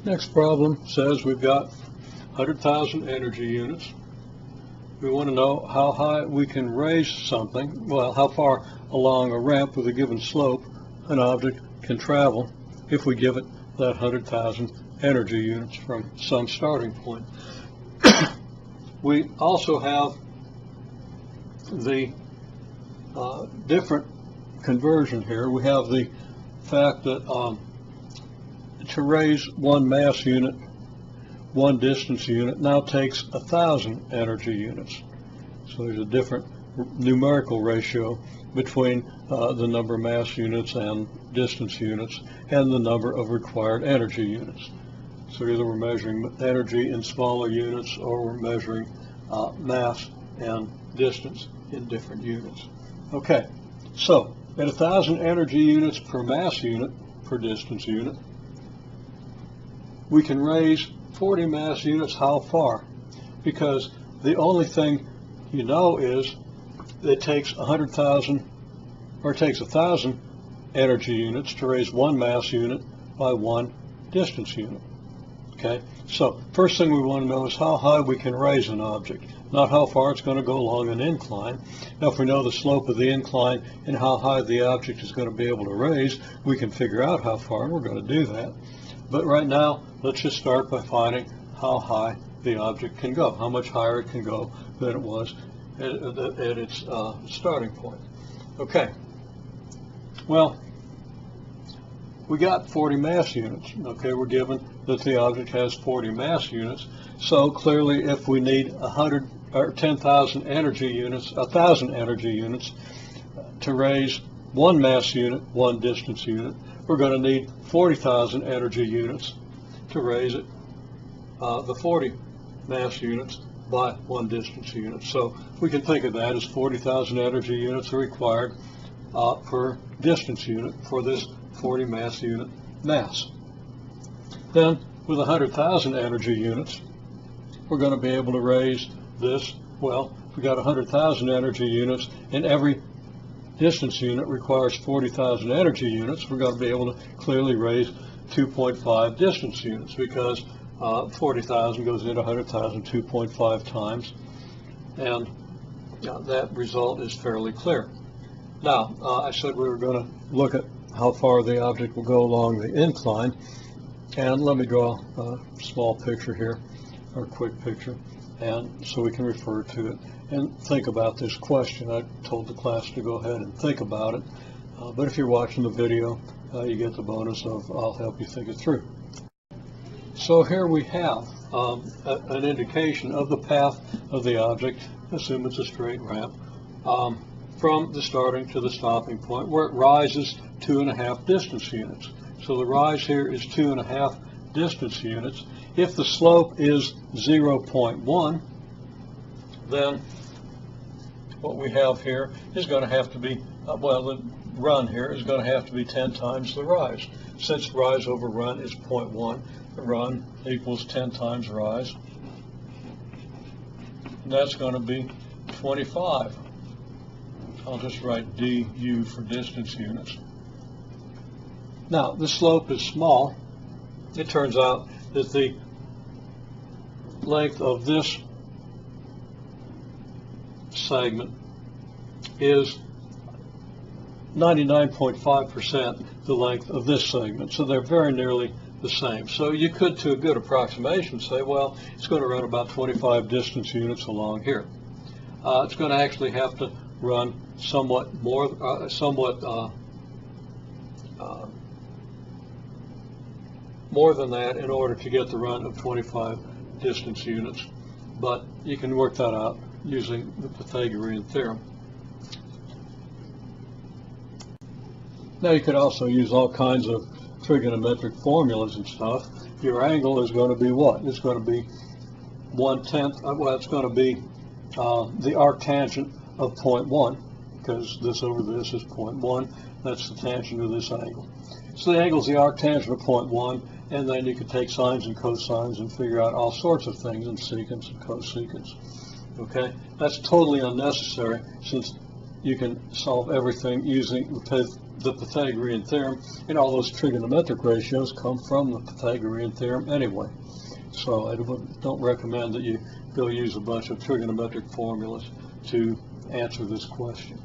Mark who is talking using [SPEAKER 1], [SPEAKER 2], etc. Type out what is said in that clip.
[SPEAKER 1] Next problem says we've got 100,000 energy units. We want to know how high we can raise something, well, how far along a ramp with a given slope an object can travel if we give it that 100,000 energy units from some starting point. We also have the different conversion here. We have the fact that to raise one mass unit, one distance unit now takes 1,000 energy units. So there's a different numerical ratio between the number of mass units and distance units and the number of required energy units. So either we're measuring energy in smaller units or we're measuring mass and distance in different units. Okay, so at 1,000 energy units per mass unit per distance unit, we can raise 40 mass units. How far? Because the only thing you know is it takes 100,000 or it takes 1,000 energy units to raise one mass unit by one distance unit. Okay, so first thing we want to know is how high we can raise an object, not how far it's going to go along an incline. Now, if we know the slope of the incline and how high the object is going to be able to raise, we can figure out how far, and we're going to do that. But right now, let's just start by finding how high the object can go, how much higher it can go than it was at its starting point. Okay, well, we got 40 mass units. Okay, we're given that the object has 40 mass units. So clearly, if we need 100 or 10,000 energy units, 1,000 energy units to raise one mass unit, one distance unit, we're going to need 40,000 energy units to raise it, the 40 mass units by one distance unit. So we can think of that as 40,000 energy units are required per distance unit for this 40 mass unit mass. Then with 100,000 energy units, we're going to be able to raise this. Well, if we got 100,000 energy units and every distance unit requires 40,000 energy units, we're going to be able to clearly raise 2.5 distance units because 40,000 goes into 100,000 2.5 times, and that result is fairly clear. Now, I said we were going to look at how far the object will go along the incline, and let me draw a small picture here, or a quick picture, and so we can refer to it and think about this question. I told the class to go ahead and think about it, but if you're watching the video, you get the bonus of I'll help you think it through. So here we have an indication of the path of the object, assume it's a straight ramp, from the starting to the stopping point, where it rises 2.5 distance units. So the rise here is 2.5 distance units. If the slope is 0.1, then what we have here is going to have to be, well, the run here is going to have to be 10 times the rise. Since rise over run is 0.1, the run equals 10 times rise. And that's going to be 25. I'll just write du for distance units. Now, the slope is small. It turns out that the length of this segment is 99.5% the length of this segment. So they're very nearly the same. So you could, to a good approximation, say, well, it's going to run about 25 distance units along here. It's going to actually have to run somewhat more, more than that in order to get the run of 25 distance units. But you can work that out using the Pythagorean theorem. Now you could also use all kinds of trigonometric formulas and stuff. Your angle is going to be what? It's going to be 1/10, well, it's going to be the arctangent of 0.1, because this over this is 0.1. That's the tangent of this angle. So the angle is the arctangent of 0.1, and then you could take sines and cosines and figure out all sorts of things in secants and cosecants. Okay? That's totally unnecessary, since you can solve everything using the the Pythagorean theorem, and all those trigonometric ratios come from the Pythagorean theorem anyway. So I don't recommend that you go use a bunch of trigonometric formulas to answer this question.